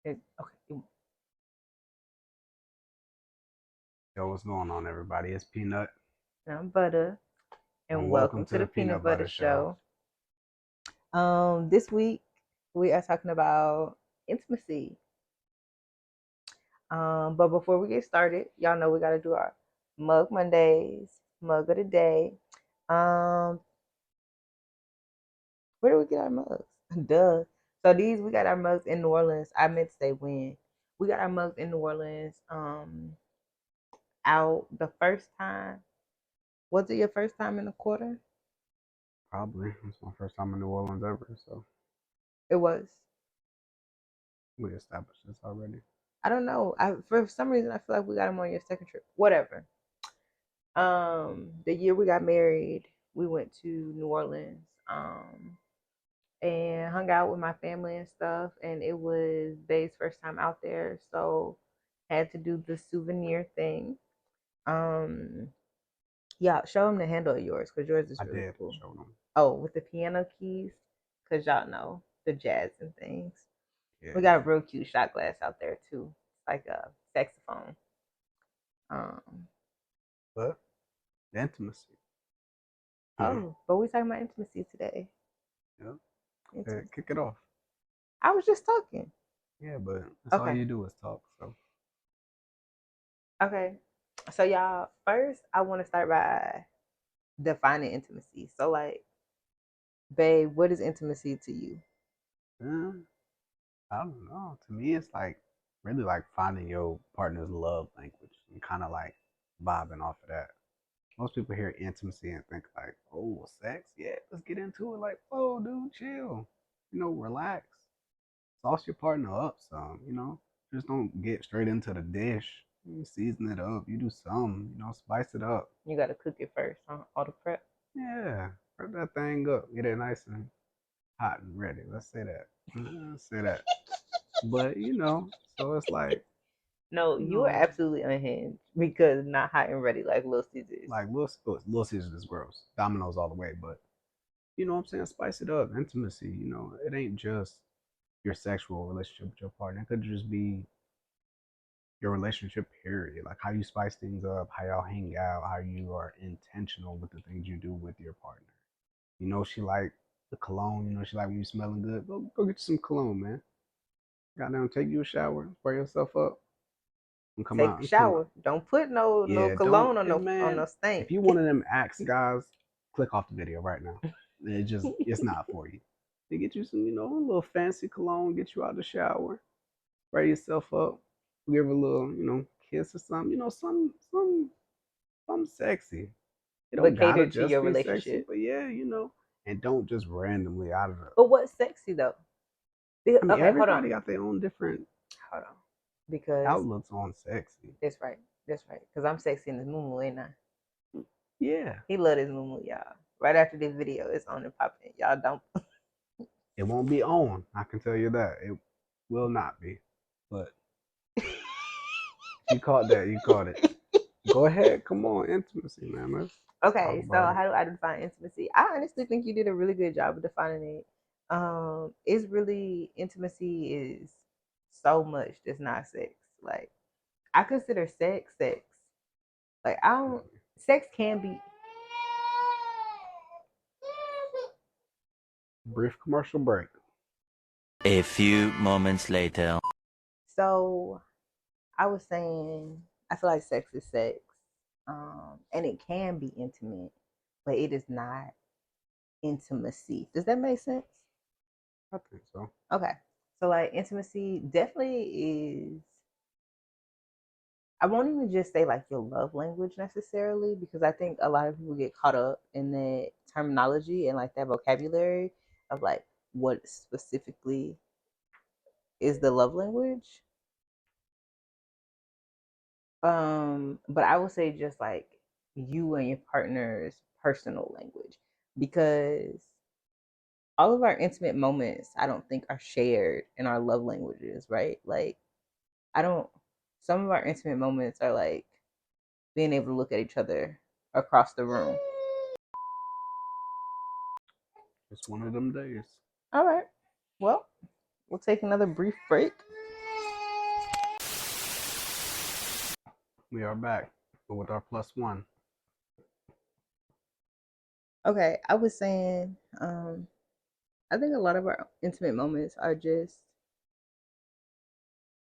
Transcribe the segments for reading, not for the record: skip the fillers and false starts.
Okay. Yo, what's going on, everybody? It's Peanut, I'm Butter, and and welcome welcome to to the the Peanut Peanut Butter Butter Show. Show. This week we are talking about intimacy. But before we get started, y'all know we gotta do our Mug Mondays, Mug of the Day. Um, where do we get our mugs? Duh. So these we got our mugs in New Orleans. I meant to say when. We got our mugs in New Orleans. Out the first time. Was it your first time in the quarter? Probably. It's my first time in New Orleans ever, so It was. we established this already. I don't know. For some reason I feel like we got them on your second trip. Whatever. The year we got married, we went to New Orleans. And hung out with my family and stuff. And it was Bay's first time out there, so had to do the souvenir thing. Um, yeah, show him the handle of yours because yours is I really did cool. show them. Oh, with the piano keys, because y'all know the jazz and things. Yeah, We got a real cute shot glass out there too. It's like a saxophone. Um, but the intimacy. but we talking about intimacy today. Yep. Intimacy. Kick it off. I was just talking. Yeah, but that's all Okay. you do is talk. So Okay. So y'all, first I want to start by defining intimacy. So like, babe, what is intimacy to you? yeah, I don't know. To me, it's like really like finding your partner's love language and kind of like vibing off of that. Most people hear intimacy and think like, oh, sex. Yeah, let's get into it. Like, oh, dude, chill. Relax. Sauce your partner up some, Just don't get straight into the dish. You season it up. You do some, spice it up. You got to cook it first, huh? All the prep. Yeah, prep that thing up. Get it nice and hot and ready. Let's say that. Let's say that. But, so it's No, you you are know, absolutely unhinged because not hot and ready like Little Caesars. like Little Caesars is gross. Domino's all the way. But, you know what I'm saying? Spice it up. Intimacy, it ain't just your sexual relationship with your partner. It could just be your relationship period, like how you spice things up, how y'all hang out, how you are intentional with the things you do with your partner. She like the cologne. She like when you smelling good. Go get you some cologne, man. Goddamn, take you a shower, spray yourself up, and come Take out a and come out. shower. Don't put no Yeah, don't. cologne on And no man, stank. if you one of them axe guys, click off the video right now. It's not for you. They get you some, a little fancy cologne, get you out the shower, spray yourself up, give a little, kiss or something, something sexy. It don't But gotta catered to just your be sexy, relationship. but yeah, and don't just randomly out of the. But what's sexy though? I mean, Okay, hold on. everybody got their own different Hold on. Because outlooks on sexy. that's right. That's right. Because I'm sexy in this moo ain't I? Yeah, He love his moo y'all. Right after this video, it's on and popping. Y'all don't. it won't be on. I can tell you that it will not be. But you caught that. You caught it. Go ahead. Come on, intimacy, man. Let's talk Okay, so about it. how do I define intimacy? I honestly think you did a really good job of defining it. It's really intimacy is so much that's not sex. Like I consider sex. Like I don't. Sex can be. Brief commercial break. A few moments later. So I was saying I feel like sex is sex, and it can be intimate, but it is not intimacy. Does that make sense? I think so. Okay, so like intimacy definitely is. I won't even just say like your love language necessarily because I think a lot of people get caught up in that terminology and like that vocabulary of like what specifically is the love language. But I would say just like you and your partner's personal language because all of our intimate moments I don't think are shared in our love languages, right? Like I don't some of our intimate moments are like being able to look at each other across the room. It's one of them days. All right. Well, we'll take another brief break We are back with our plus one. Okay, I was saying, I think a lot of our intimate moments are just,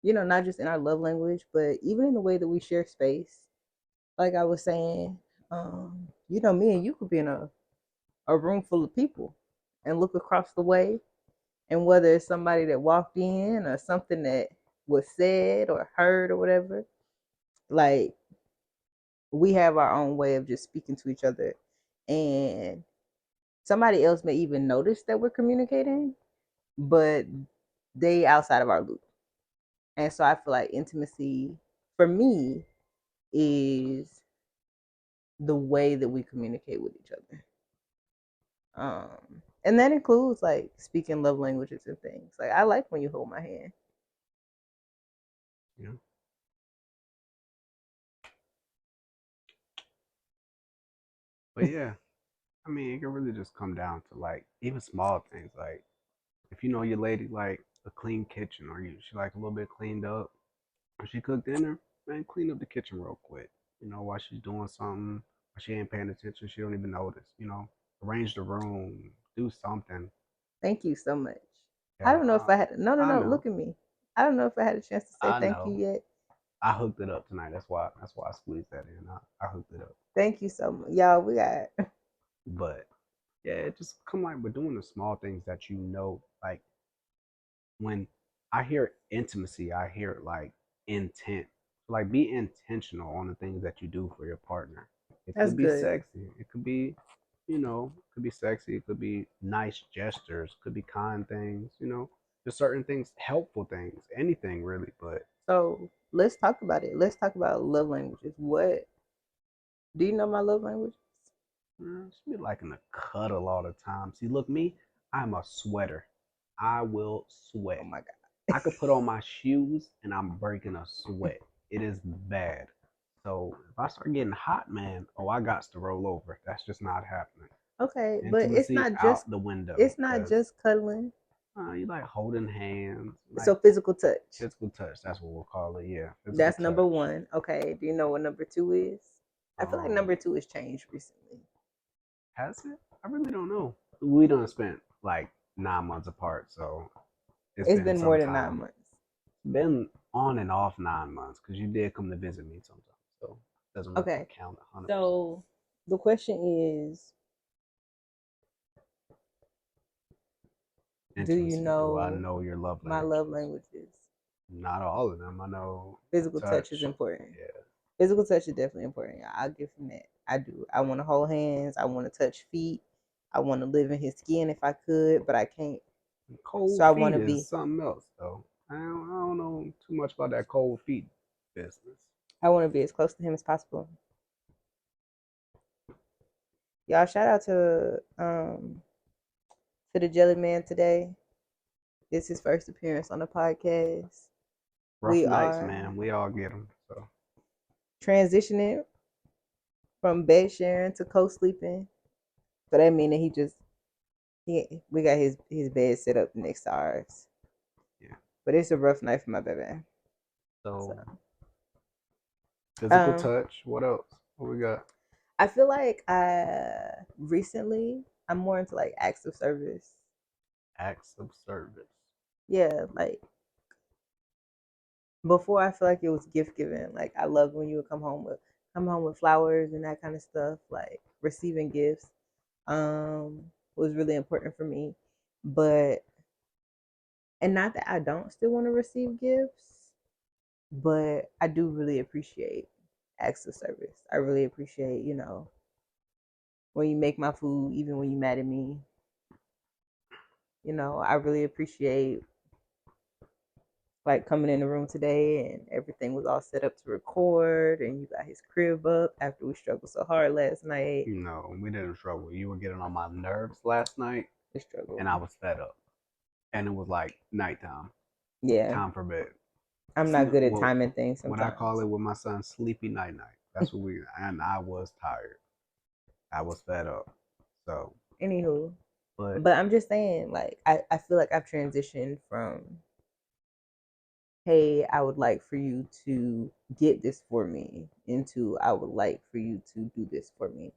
not just in our love language, but even in the way that we share space. Like I was saying, me and you could be in a room full of people and look across the way, and whether it's somebody that walked in or something that was said or heard or whatever, like we have our own way of just speaking to each other. And somebody else may even notice that we're communicating, but they outside of our loop. And so I feel like intimacy for me is the way that we communicate with each other. And that includes like speaking love languages and things. Like I like when you hold my hand. Yeah. But yeah, I mean, it can really just come down to like even small things. Like if you know your lady like a clean kitchen, or she like a little bit cleaned up, or she cooked dinner, man, clean up the kitchen real quick. While she's doing something, while she ain't paying attention, she don't even notice. Arrange the room, do something. Thank you so much. I Yeah, don't know if I had no, I no, know, look at me. I don't know if I had a chance to say I thank you know. yet. I hooked it up tonight. That's why I squeezed that in. I hooked it up. Thank you so much. Y'all, we got But yeah, it just come like we're doing the small things that like when I hear intimacy, I hear like intent. Like be intentional on the things that you do for your partner. It that's could be good. sexy. It could be, it could be sexy. It could be nice gestures. It could be kind things. Just certain things, helpful things, anything really. But So let's talk about it. Let's talk about love languages. What do you know my love language? she be liking to cuddle all the time. See, look, me, I'm a sweater. I will Oh sweat. my god. I could put on my shoes and I'm breaking a sweat. It is bad. So if I start getting hot, man, I got to roll over. That's just not happening. Okay, but Intimacy out the window. it's not Cause just cuddling. you like holding hands, like So physical touch. physical touch. That's what we'll call it. Yeah, physical That's number touch. one. Okay. Do you know what number two is? I feel like Um, number two has changed recently. has it? I really don't know. We done spent like 9 months apart, so it's It's been been some more than nine time. months. Been on and off 9 months because you did come to visit me sometimes, so it doesn't really Okay. count 100%. So the question is, do you Intimacy. Do I know know your love my languages? love languages? Not all of them. I know Physical touch is touch. important. Yeah. Physical touch is definitely important. I'll give him that. I do. I want to hold hands. I want to touch feet. I want to live in his skin if I could, but I can't. So Cold I want feet to is be. something else, though. I don't know too much about that cold feet business. I want to be as close to him as possible. Y'all, shout out to the Jelly Man today. This is his first appearance on the podcast. Rough We nights, are man. We all get them. So transitioning from bed sharing to co-sleeping. So that means that we got his bed set up next to ours. yeah. But it's a rough night for my baby. So So physical um touch. What else? What we got? I feel like recently I'm more into like acts of service. Acts of service. Yeah, like before I feel like it was gift giving. Like I loved when you would come home with flowers and that kind of stuff. Like receiving gifts was really important for me. But and not that I don't still want to receive gifts, but I do really appreciate acts of service. I really appreciate, when you make my food, even when you mad at me. I really appreciate like coming in the room today and everything was all set up to record and you got his crib up after we struggled so hard last night. No, we didn't struggle. You were getting on my nerves last night, The struggle. and I was fed up. And it was like nighttime, Yeah. time for bed. I'm not good at Well, timing things what I sometimes. call it with my son, sleepy night night. That's what and I was tired. I was fed up. So, Anywho. but But I'm just saying, like, I feel like I've transitioned from hey, I would like for you to get this for me, into I would like for you to do this for me.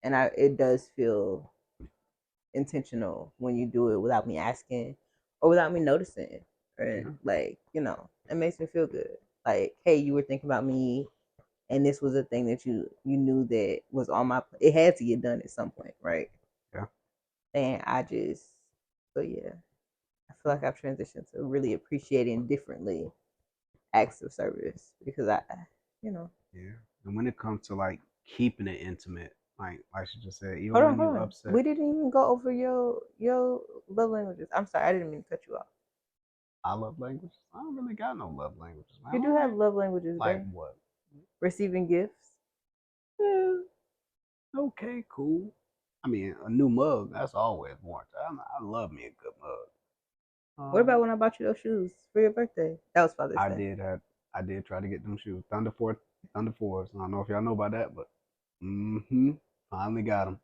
And it does feel intentional when you do it without me asking or without me noticing. Or Yeah. like, it makes me feel good. Like, hey, you were thinking about me and this was a thing that you knew that was on my it had to get done at some point, right? Yeah. And I just so yeah. I feel like I've transitioned to really appreciating differently acts of service because you know. Yeah. And when it comes to like keeping it intimate, like she just said, even Hold on, when hold you on. upset, We didn't even go over your love languages. I'm sorry, I didn't mean to cut you off. I love language. I don't really got no love languages, man. You do All have right. love languages, Like bro. what? Receiving gifts. Yeah, okay, cool. I mean, a new mug, that's always warranted. I love me a good mug. What about Um, when I bought you those shoes for your birthday? That was Father's I Day. did have, I did try to get them shoes, Thunder Fours. I don't know if y'all know about that, but finally got them.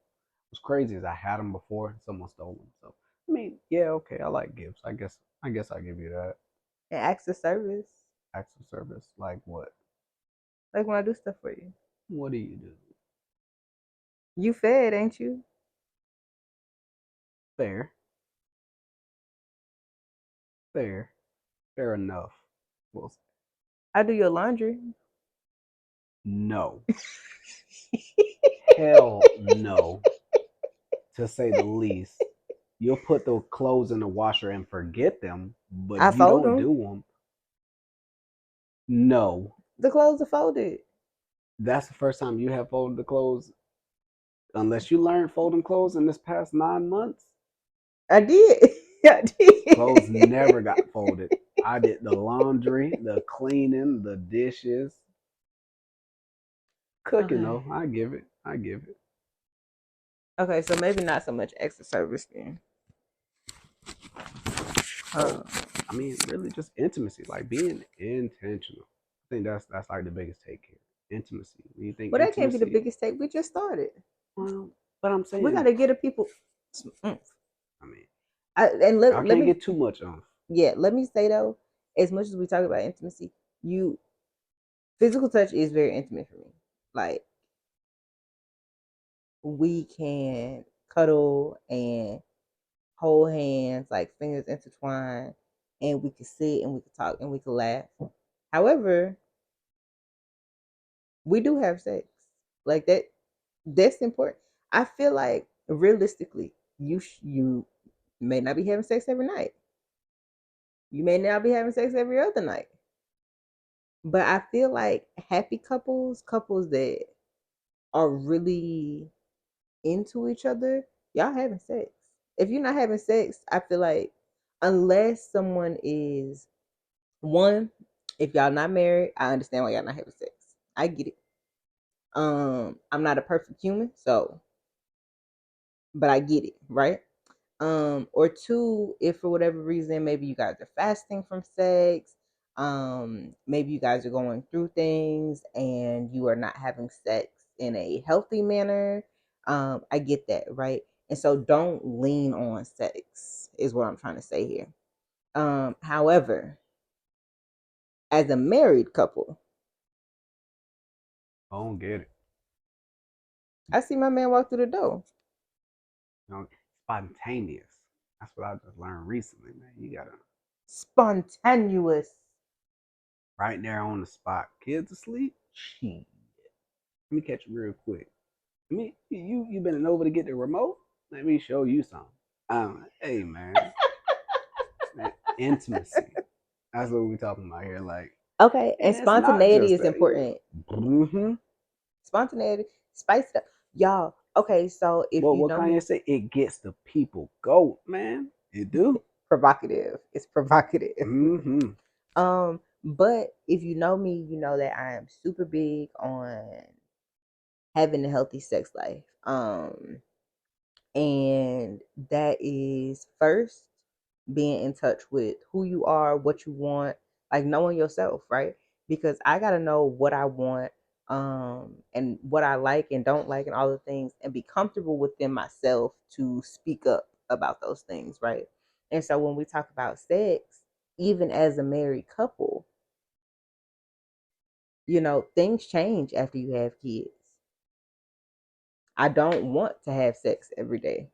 What's crazy is I had them before, and someone stole them. So I mean, yeah, okay, I like gifts. I guess I give you that. And acts of service. Acts of service, like what? Like when I do stuff for you. What do you do? You fed, ain't you? Fair, fair, fair enough. Well, I do your laundry. no, hell no, to say the least. You'll put the clothes in the washer and forget them, but I you fold don't them. do them. No, The clothes are folded. that's the first time you have folded the clothes, unless you learned folding clothes in this past 9 months. I did. I Clothes did. never got folded. I did the laundry, the cleaning, the dishes, cooking. Okay. Though I give it, I give it. Okay, so maybe not so much extra service then. So, I mean, really, just intimacy, like being intentional. I think that's like the biggest take here. Intimacy. When you think Well, that can't be the intimacy, biggest take. We just started. well, but I'm We got saying, to get a people. Mm. I mean, And let, y'all let can't me, get too much on. yeah, let me say though, as much as we talk about intimacy, you physical touch is very intimate for me. Like we can cuddle and hold hands, like fingers intertwined, and we can sit and we can talk and we can laugh. However, we do have sex. Like that. That's important. I feel like realistically, you may not be having sex every night. You may not be having sex every other night. But I feel like happy couples that are really into each other, y'all having sex. If you're not having sex, I feel like unless someone is one, if y'all not married, I understand why y'all not having sex. I get it. I'm not a perfect human, so but I get it, right? Or two, if for whatever reason maybe you guys are fasting from sex, maybe you guys are going through things and you are not having sex in a healthy manner. I get that, right? And so don't lean on sex is what I'm trying to say here. However, as a married couple, I don't get it. I see my man walk through the door. You know, spontaneous. That's what I just learned recently, man. You gotta Spontaneous. right there on the spot. Kids asleep? Shit. Let me catch you real quick. I mean, you been over to get the remote? Let me show you something. Hey man, intimacy. That's what we talking about here. Like, Okay, and and it's not spontaneity just is that. important. Mm-hmm. Spontaneity, spice it up, y'all. Okay, so if you What know me, Kanye say? It gets the people go, man. It do. provocative. It's provocative. Mm-hmm. But if you know me, you know that I am super big on having a healthy sex life. And that is first being in touch with who you are, what you want, like knowing yourself, right? Because I gotta know what I want, and what I like and don't like, and all the things, and be comfortable within myself to speak up about those things, right? And so when we talk about sex, even as a married couple, things change after you have kids. I don't want to have sex every day.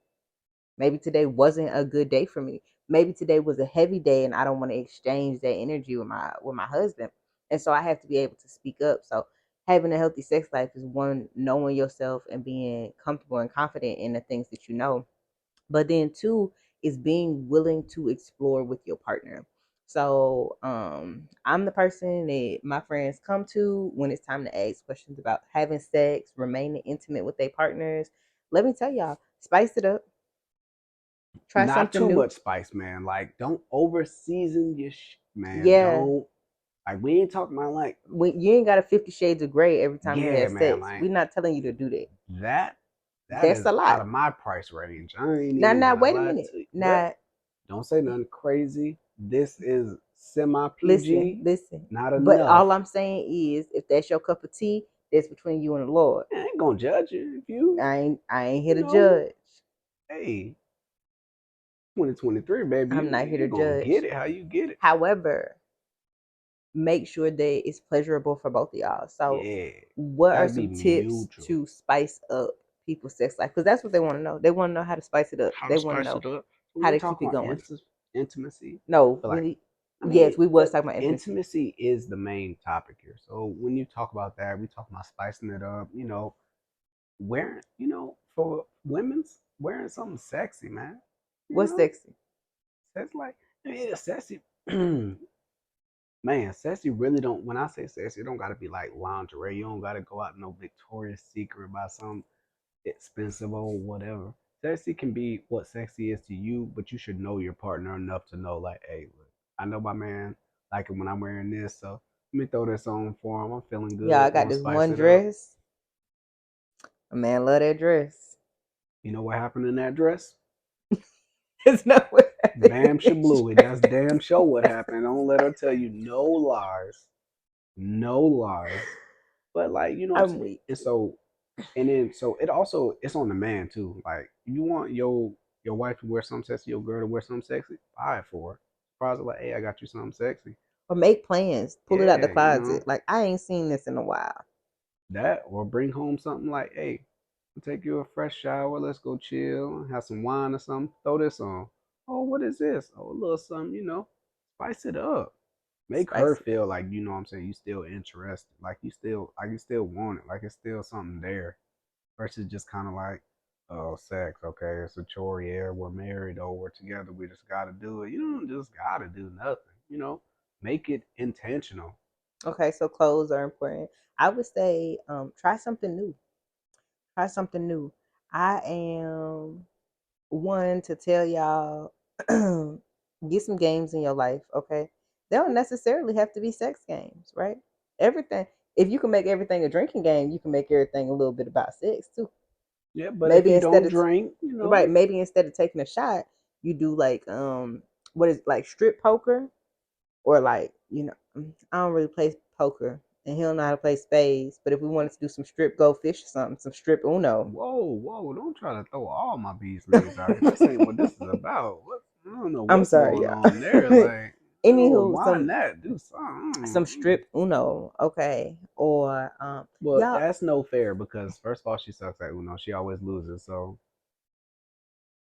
Maybe today wasn't a good day for me. Maybe today was a heavy day and I don't want to exchange that energy with my husband. And so I have to be able to speak up. So having a healthy sex life is one, knowing yourself and being comfortable and confident in the things that you know. But then two is being willing to explore with your partner. So I'm the person that my friends come to when it's time to ask questions about having sex, remaining intimate with their partners. Let me tell y'all, spice it up. Try Not something too new. much spice, man. Like, don't over season your man. Yeah, Don't, like, we ain't talking about like, you ain't got a 50 shades of gray every time you yeah, have man. sex. Like We're not telling you to do that. that. That That's is a out lot. of my price range. I ain't Now, even now, gonna wait a lie minute. to you. But Now, don't say nothing crazy. This is semi listen, PG. listen. Not But all enough. I'm saying is, if that's your cup of tea, that's between you and the Lord. I ain't gonna judge you if you, I ain't here you to know, judge. hey, 2023, baby, I'm not here you to gonna judge. get it how you get it. However, make sure that it's pleasurable for both of y'all. So, Yeah, what are gotta be some tips mutual. to spice up people's sex life? Because that's what they want to know. They want to know how to spice it up. How to They want to spice know it up. how When we to keep talk it about going. intimacy, No, but like, I mean, yes, we was but talking about intimacy. intimacy is the main topic here. So when you talk about that, we talk about spicing it up. Wearing, for women's wearing something sexy, man. You What's know, sexy? that's like, I mean, it's sexy. Man, sexy really don't. When I say sexy, it don't gotta be like lingerie. You don't gotta go out no Victoria's Secret by some expensive or whatever. Sexy can be what sexy is to you, but you should know your partner enough to know, like, hey, look, I know my man like it when I'm wearing this, so let me throw this on for him. I'm feeling Yeah, I good. got Want to this spice one it up? dress. A man love that dress. You know what happened in that dress? It's not what Bam happened. Shablooey. That's damn show what happened. Don't let her tell you no lies. No lies. But like, you know what I'm I'm saying? weak. And so it also it's on the man too. Like you want your wife to wear something sexy, your girl to wear something sexy, buy it for her. Surprise her like, hey, I got you something sexy. Or make plans. Pull it out the Yeah, closet. Like, I ain't seen this in a while. that or bring home something like, hey, take you a fresh shower, let's go chill, have some wine or something, throw this on. Oh, what is this? Oh, a little something, spice it up. Make her Spice it up. feel like, you know what I'm saying, you still interested. Like you still want it. Like it's still something there. Versus just kinda like, oh, sex, okay, it's a chore, yeah, we're married, oh, we're together, we just gotta do it. You don't just gotta do nothing. Make it intentional. Okay, so clothes are important. I would say try something new. Try something new. I am one to tell y'all get some games in your life, okay? They don't necessarily have to be sex games, right? Everything. If you can make everything a drinking game, you can make everything a little bit about sex too. Yeah, but if Maybe you instead don't of drink, right, maybe instead of taking a shot, you do like what is like strip poker or like I don't really play poker and he don't know how to play spades. But if we wanted to do some strip go fish or something, some strip Uno. whoa, don't try to throw all my bees leaves out here. This ain't what this is about. What I don't know I'm what's sorry, going y'all. on there. Like, I don't Anywho, rewind that. Do some something. strip Uno, okay, or Well, y'all. that's no fair because first of all, she sucks at Uno. She always loses. So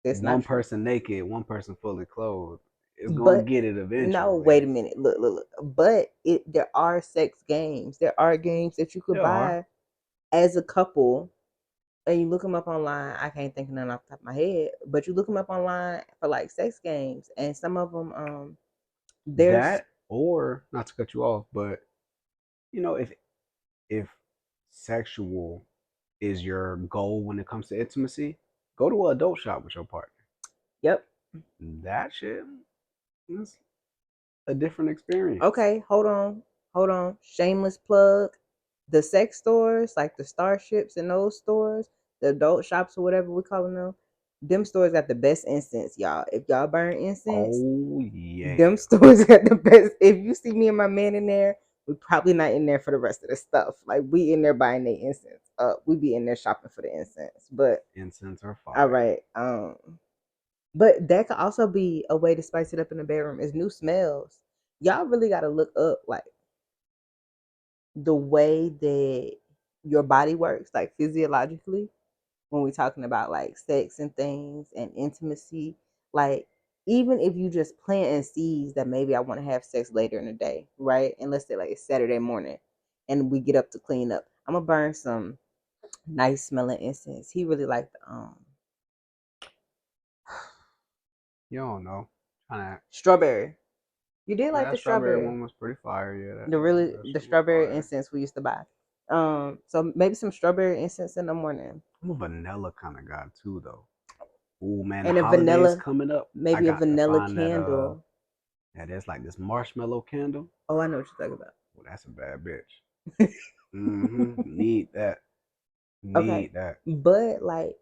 That's not one true. person naked, one person fully clothed is gonna But get it no, wait eventually. a minute. Look. But there are sex games. There are games that you could There are. buy as a couple, and you look them up online. I can't think of none off the top of my head, but you look them up online for like sex games, and some of them, there's That or not to cut you off, but if sexual is your goal when it comes to intimacy, go to an adult shop with your partner. yep. That shit is a different experience. Okay, hold on. Shameless plug. The sex stores, like the Starships and those stores, the adult shops or whatever we calling them stores got the best incense, y'all. If y'all burn incense, Oh yeah. them stores got the best. If you see me and my man in there, we probably not in there for the rest of the stuff. Like we in there buying the incense. We be in there shopping for the incense. But Incense are all fire. right. But that could also be a way to spice it up in the bedroom is new smells. Y'all really gotta look up like the way that your body works, like physiologically, when we're talking about like sex and things and intimacy, like even if you just planting seeds that maybe I want to have sex later in the day, right? And let's say like it's Saturday morning and we get up to clean up. I'm gonna burn some nice smelling incense. He really liked You don't know. Trying to. strawberry. You did Yeah, like that the strawberry strawberry. one was pretty fire. Yeah, that The shit was strawberry fire. incense we used to buy. So maybe some strawberry incense in the morning. I'm a vanilla kind of guy too, though. Ooh man, the And a holidays vanilla, coming up. I maybe a got to vanilla find that candle. yeah, there's like this marshmallow candle. Oh, I know what you're talking about. Oh, that's a bad bitch. Need that. Okay. Need that. But like,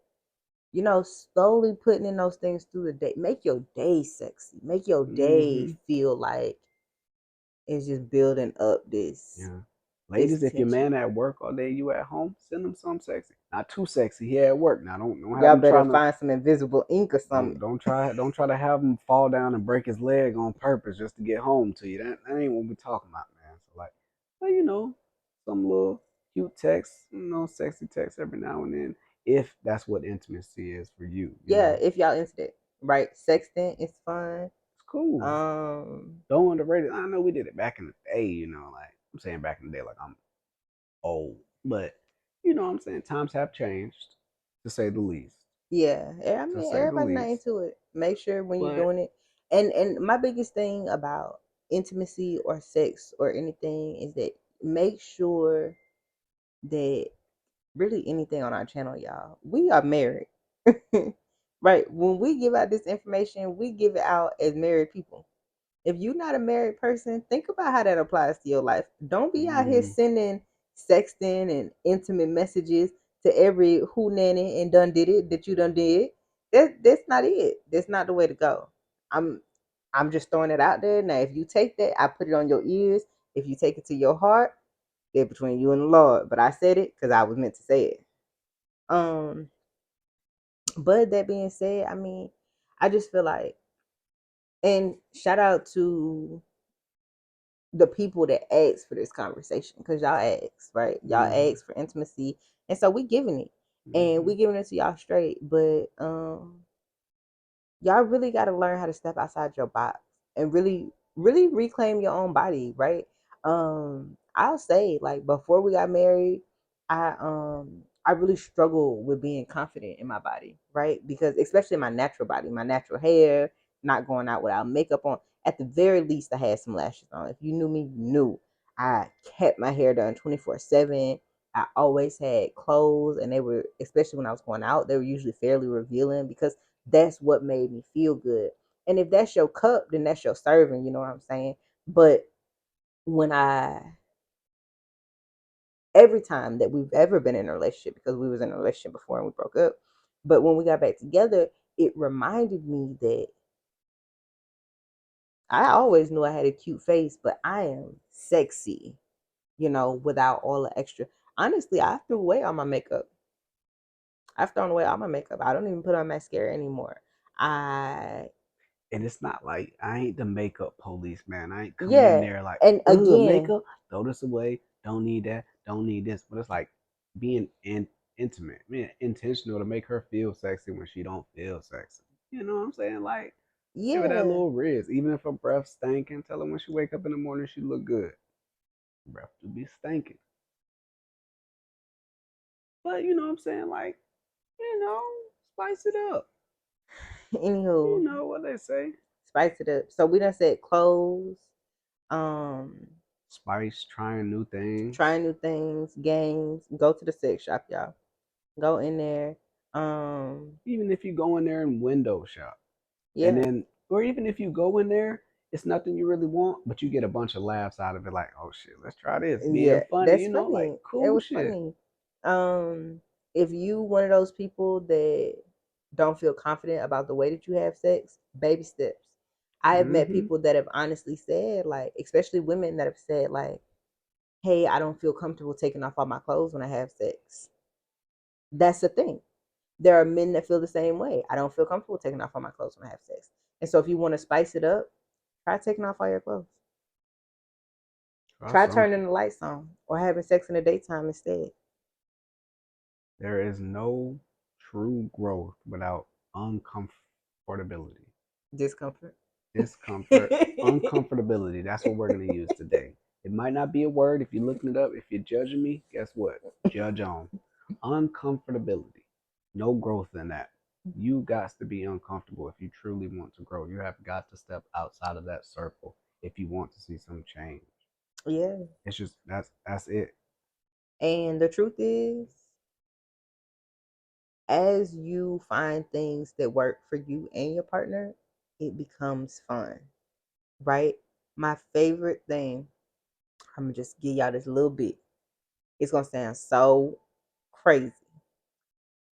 slowly putting in those things through the day. Make your day sexy. Make your day Mm-hmm. feel like it's just building up Yeah. this Ladies, if your tension. man at work all day, you at home, send him something sexy. Not too sexy. He at work. Now don't have Y'all him better trying to find some invisible ink or something. don't try to have him fall down and break his leg on purpose just to get home to you. That ain't what we talking about, man. So like, well, some little cute text, sexy text every now and then, if that's what intimacy is for you. Yeah, if y'all into that. Right. Sexting is fun. It's cool. Um Don't underrate it. I know we did it back in the day, like I'm saying back in the day like I'm old. But you know what I'm saying? Times have changed, to say the least. Yeah, I To mean say the everybody not least. into it. Make sure when you're But doing it, and my biggest thing about intimacy or sex or anything is that make sure that really anything on our channel, y'all, we are married, right? When we give out this information, we give it out as married people. If you're not a married person, think about how that applies to your life. Don't be out here mm, sending sexting and intimate messages to every who nanny and done did it that you done did. That's not it. That's not the way to go. I'm I'm just throwing it out there. Now if you take that, I put it on your ears. If you take it to your heart, it's between you and the Lord. But I said it because I was meant to say it. Um, but that being said, I mean, I just feel like, and shout out to the people that ask for this conversation because y'all ask, right? Y'all mm, ask for intimacy, and so we giving it, and mm, we giving it to y'all straight. But y'all really got to learn how to step outside your box and really, really reclaim your own body, right? I'll say like before we got married, I really struggled with being confident in my body, right? Because especially my natural body, my natural hair, not going out without makeup on. At the very least, I had some lashes on. If you knew me, you knew I kept my hair done 24/7. I always had clothes, and they were, especially when I was going out, they were usually fairly revealing because that's what made me feel good. And if that's your cup, then that's your serving, you know what I'm saying? But when I every time that we've ever been in a relationship, because we was in a relationship before and we broke up, but when we got back together, it reminded me that I always knew I had a cute face, but I am sexy, without all the extra. Honestly, I threw away all my makeup. I've thrown away all my makeup. I don't even put on mascara anymore. I and it's not like I ain't the makeup police, man. I ain't coming in Yeah, there like, and ugh, again, makeup, throw this away. Don't need that. Don't need this. But it's like being intimate, man, intentional to make her feel sexy when she don't feel sexy. You know what I'm saying? Like, give her that yeah, little riz. Even if her breath stinking, tell her when she wake up in the morning she look good. Breath to be stinking. But you know what I'm saying? Like, you know, spice it up. anywho, You know what they say. spice it up. So we done said clothes, um, Spice, trying new things. trying new things, games. Go to the sex shop, y'all. Go in there. Um, Even if you go in there and window shop. And yeah, then, or even if you go in there, it's nothing you really want, but you get a bunch of laughs out of it, like, oh shit, let's try this. Being yeah, funny, that's like funny. It cool was shit. funny. Um, if you one of those people that don't feel confident about the way that you have sex, baby steps. I have met Mm-hmm. people that have honestly said, like, especially women that have said, like, hey, I don't feel comfortable taking off all my clothes when I have sex. That's the thing. There are men that feel the same way. I don't feel comfortable taking off all my clothes when I have sex. And so if you want to spice it up, try taking off all your clothes. Try something. turning the lights on or having sex in the daytime instead. There is no true growth without uncomfortability. Discomfort. Discomfort, uncomfortability. That's what we're going to use today. It might not be a word. If you're looking it up, if you're judging me, guess what? Judge on. Uncomfortability. No growth in that. You got to be uncomfortable if you truly want to grow. You have got to step outside of that circle if you want to see some change. Yeah. It's just that's it. And the truth is, as you find things that work for you and your partner, it becomes fun, right? My favorite thing, I'm gonna just give y'all this little bit. It's gonna sound so crazy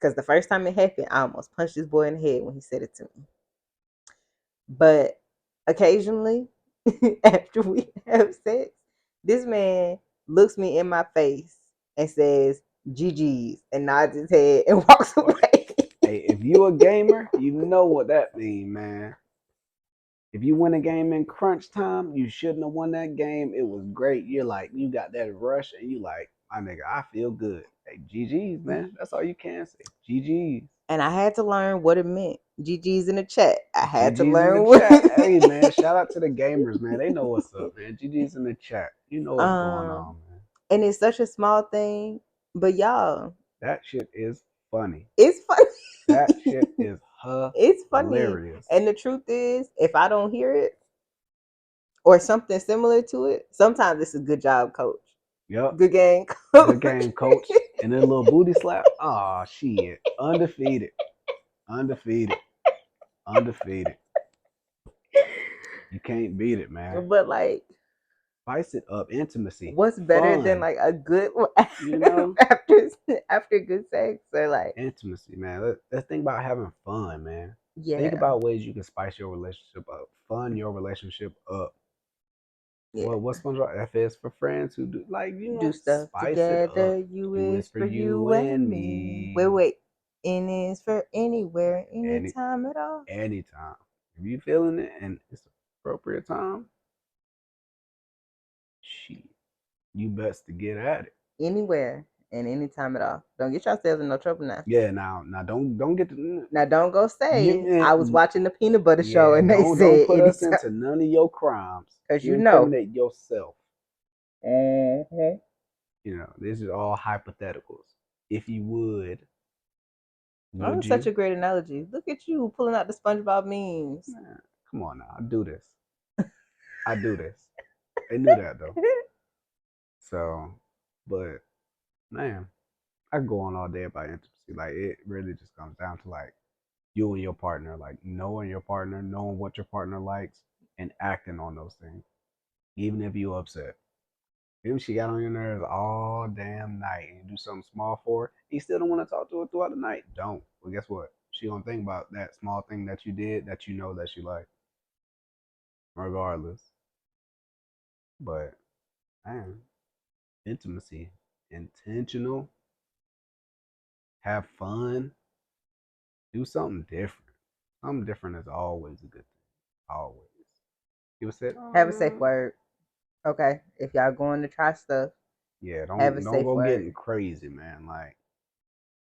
because the first time it happened, I almost punched this boy in the head when he said it to me. But occasionally, after we have sex, this man looks me in my face and says, GG's, and nods his head and walks away. Hey, if you a gamer, you know what that means, man. If you win a game in crunch time, you shouldn't have won that game. It was great. You're like, you got that rush, and you like, my nigga, I feel good. Hey, GG's, man. That's all you can say. GG's. And I had to learn what it meant. GG's in the chat. I had to GG's in learn the what chat. Hey, man, shout out to the gamers, man. They know what's up, man. GG's in the chat. You know what's going on, man. And it's such a small thing, but y'all, That shit is funny. it's funny. That shit is It's funny. hilarious. And the truth is, if I don't hear it or something similar to it, sometimes it's a good job, coach. Yep. Good game, coach. Good game, coach. And then a little booty slap. Oh, shit. Undefeated. Undefeated. Undefeated. You can't beat it, man. But like, spice it up. Intimacy. What's better than like a good, you know, after good sex or like intimacy, man. Let's think about having fun, man. Yeah. Think about ways you can spice your relationship up, fun your relationship up. Yeah. Well, what's SpongeBob? F is for friends who do do stuff spice together. It up. U is for you and me. Wait. N is for anywhere, anytime at all. Anytime. If you feeling it and it's appropriate time, shit, you best to get at it. Anywhere and anytime at all. Don't get yourselves in no trouble now. Yeah, now don't get to now. Don't go say I was watching the Peanut Butter Show and they said don't put us into none of your crimes because you know incriminate yourself. Mm-hmm. You know, this is all hypotheticals. If you would you? Such a great analogy. Look at you pulling out the SpongeBob memes. Man, come on now, I do this. I do this. They knew that though. So, but man, I could go on all day about intimacy. Like it really just comes down to like you and your partner, like knowing your partner, knowing what your partner likes, and acting on those things. Even if you're upset. Even if she got on your nerves all damn night and you do something small for her, you still don't want to talk to her throughout the night. Don't. Well, guess what? She gonna think about that small thing that you did that you know that she liked. Regardless. But man, intimacy, intentional, have fun, do something different. Something different is always a good thing. Always. You said have a safe word. Okay. If y'all going to try stuff. Yeah, don't go getting crazy, man. Like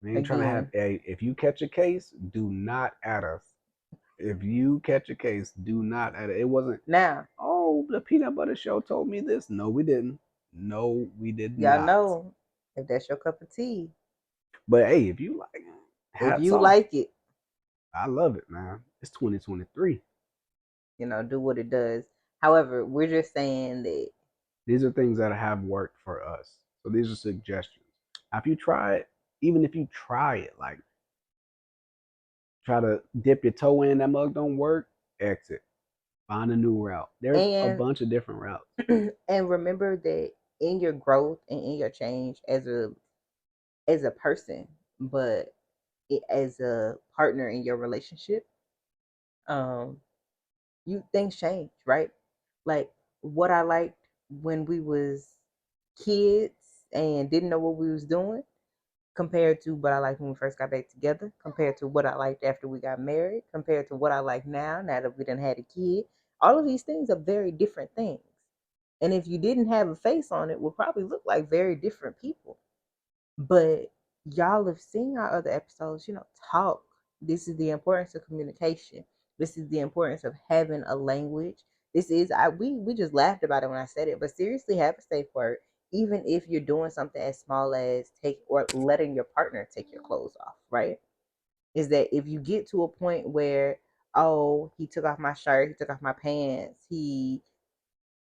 we ain't trying to have if you catch a case, do not add us. If you catch a case, do not add it. It wasn't now. Oh, the Peanut Butter Show told me this. No, we didn't. No, we did not. Y'all know if that's your cup of tea. But hey, if you like it, if you like it, I love it, man. It's 2023. You know, do what it does. However, we're just saying that these are things that have worked for us. So these are suggestions. If you try it, even if you try it, like try to dip your toe in, that mug don't work, exit. Find a new route. There's a bunch of different routes. And remember that in your growth and in your change as a person, but as a partner in your relationship, things change, right? Like what I liked when we was kids and didn't know what we was doing compared to what I liked when we first got back together, compared to what I liked after we got married, compared to what I like now that we done had a kid. All of these things are very different things. And if you didn't have a face on it, would probably look like very different people. But y'all have seen our other episodes, talk. This is the importance of communication. This is the importance of having a language. This is we just laughed about it when I said it, but seriously have a safe word. Even if you're doing something as small as take or letting your partner take your clothes off, right? Is that if you get to a point where, oh, he took off my shirt, he took off my pants, he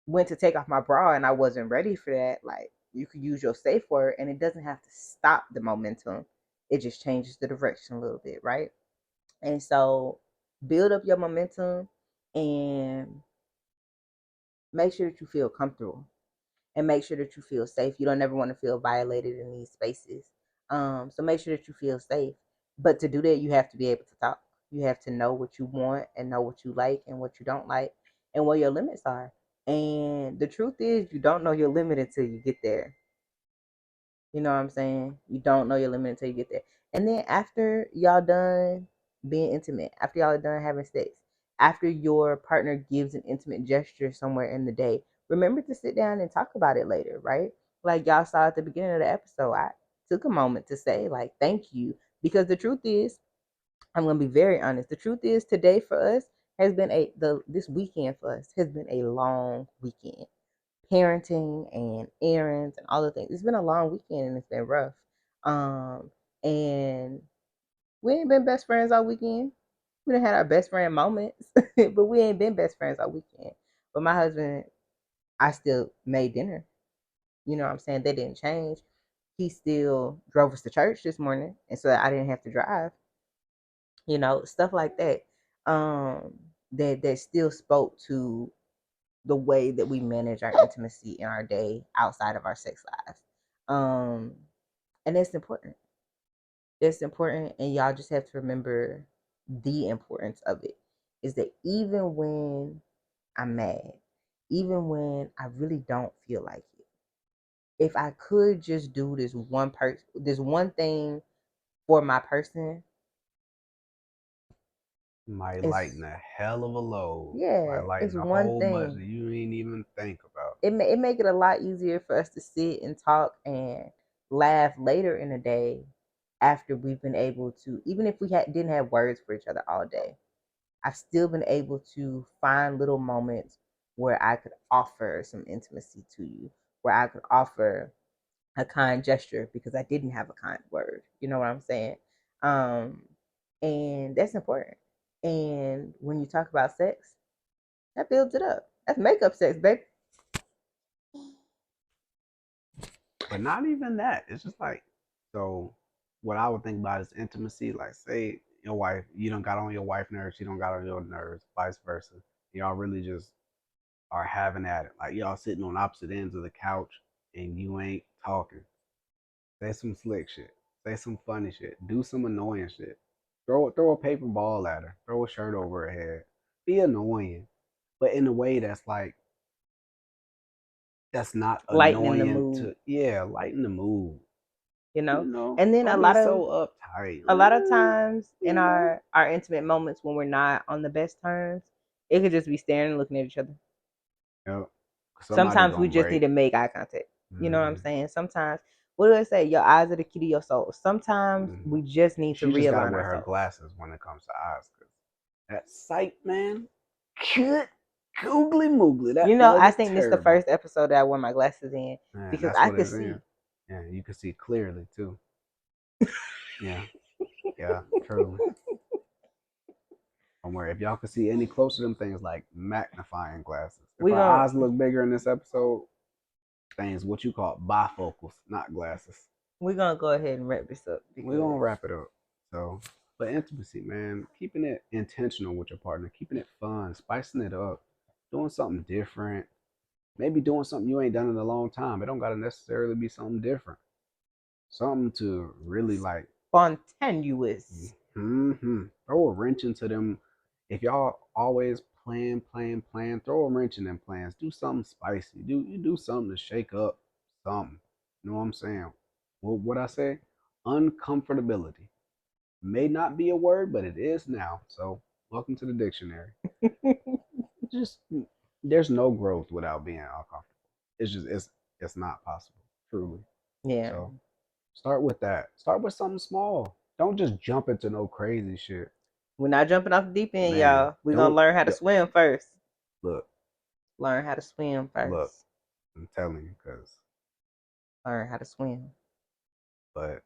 went to take off my bra and I wasn't ready for that, like you could use your safe word and it doesn't have to stop the momentum. It just changes the direction a little bit, right? And so build up your momentum and make sure that you feel comfortable and make sure that you feel safe. You don't ever want to feel violated in these spaces. So make sure that you feel safe. But to do that, you have to be able to talk. You have to know what you want and know what you like and what you don't like and what your limits are. And the truth is, you don't know your limit until you get there. You know what I'm saying? You don't know your limit until you get there. And then after y'all done being intimate, after y'all are done having sex, after your partner gives an intimate gesture somewhere in the day, remember to sit down and talk about it later, right? Like y'all saw at the beginning of the episode, I took a moment to say, like, thank you. Because the truth is, I'm gonna be very honest. The truth is today for us has been this weekend for us has been a long weekend, parenting and errands and all the things. It's been a long weekend and it's been rough. And we ain't been best friends all weekend. We done had our best friend moments, but we ain't been best friends all weekend. But my husband, I still made dinner. You know what I'm saying? They didn't change. He still drove us to church this morning, and so I didn't have to drive. Stuff like that. That still spoke to the way that we manage our intimacy in our day outside of our sex lives. And that's important. That's important. And y'all just have to remember the importance of it is that even when I'm mad, even when I really don't feel like it, if I could just do this one thing for my person, Might it's lighten a hell of a load. yeah, Might lighten it's a one whole bunch thing. that you ain't even think about. It make it a lot easier for us to sit and talk and laugh later in the day after we've been able to, even if we didn't have words for each other all day. I've still been able to find little moments where I could offer some intimacy to you, where I could offer a kind gesture because I didn't have a kind word. You know what I'm saying? Um, and that's important. And when you talk about sex, that builds it up. That's makeup sex, baby. But not even that. It's just like, so what I would think about is intimacy. Like, say your wife, you don't got on your wife nerves, she don't got on your nerves, vice versa. Y'all really just are having at it. Like y'all sitting on opposite ends of the couch and you ain't talking. Say some slick shit. Say some funny shit. Do some annoying shit. Throw a paper ball at her. Throw a shirt over her head. Be annoying, but in a way that's like that's not Lightening the annoying mood, to lighten the mood. you You know. know, And then don't be so uptight. a lot of times in You know, our intimate moments when we're not on the best terms, it could just be staring and looking at each other. yep. Somebody Sometimes we gonna just need break. to make eye contact. You know what I'm Mm-hmm. saying? Sometimes, what do I say? Your eyes are the key to your soul. Sometimes Mm-hmm. we just need to She just gotta realign wear her ourselves. glasses when it comes to eyes, cause that sight, man, good googly moogly. That mug I is think this is the terrible. first episode that I wore my glasses in Man, because that's I what could it's see. in. Yeah, you can see clearly too. Yeah, yeah, truly. Don't worry. If y'all can see any closer, them things like magnifying glasses. If We our gonna eyes look bigger in this episode, things what you call bifocals, not glasses. we gonna go ahead and wrap this up We're gonna because wrap it up. So, but intimacy, man, keeping it intentional with your partner, keeping it fun, spicing it up, doing something different. Maybe doing something you ain't done in a long time. It don't gotta necessarily be something different. Something to really like spontaneous. throw a wrench into them. If y'all always plan, throw a wrench in them plans. Do something spicy. Do something to shake up something. You know what I'm saying? What I say? Uncomfortability may not be a word, but it is now. So welcome to the dictionary. Just there's no growth without being uncomfortable. It's just it's not possible, truly. Yeah. So start with that. Start with something small. Don't just jump into no crazy shit. We're not jumping off the deep end, Man, y'all. We're gonna learn how to swim first. Look, Learn how to swim first. look. I'm telling you, cause learn how to swim. But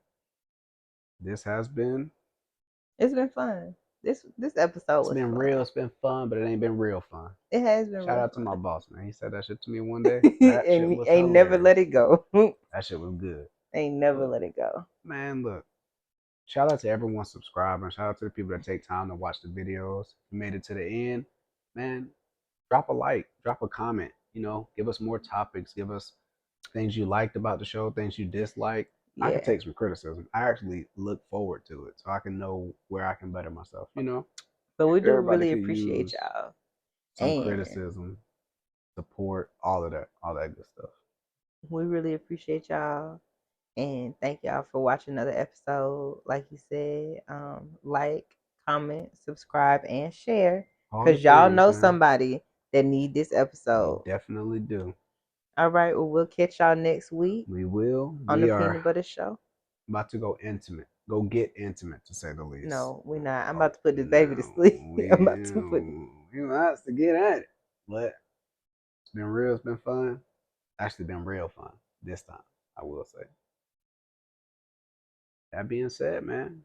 this has been. It's been fun. This episode It's was been fun. real. It's been fun, but it ain't been real fun. It has been. Shout out fun. to my boss, man. He said that shit to me one day. That and shit was ain't never let it go. That shit was good. Ain't never let it go. Man, look. Shout out to everyone subscribing. Shout out to the people that take time to watch the videos. If you made it to the end, man, drop a like, drop a comment. You know, give us more topics. Give us things you liked about the show, things you disliked. Yeah. I can take some criticism. I actually look forward to it, so I can know where I can better myself. You know. But we do Everybody really could appreciate use y'all. some criticism, support, all that good stuff. We really appreciate y'all. And thank y'all for watching another episode. Like you said, like, comment, subscribe, and share. Because y'all know somebody that need this episode. We definitely do. All right, well, we'll catch y'all next week. We will. On the Peanut Butter Show. About to go intimate. Go get intimate, to say the least. No, we're not. I'm about to put this baby to sleep. I'm about to put. We about to get at it. But it's been real. It's been fun. Actually, been real fun this time, I will say. That being said, man,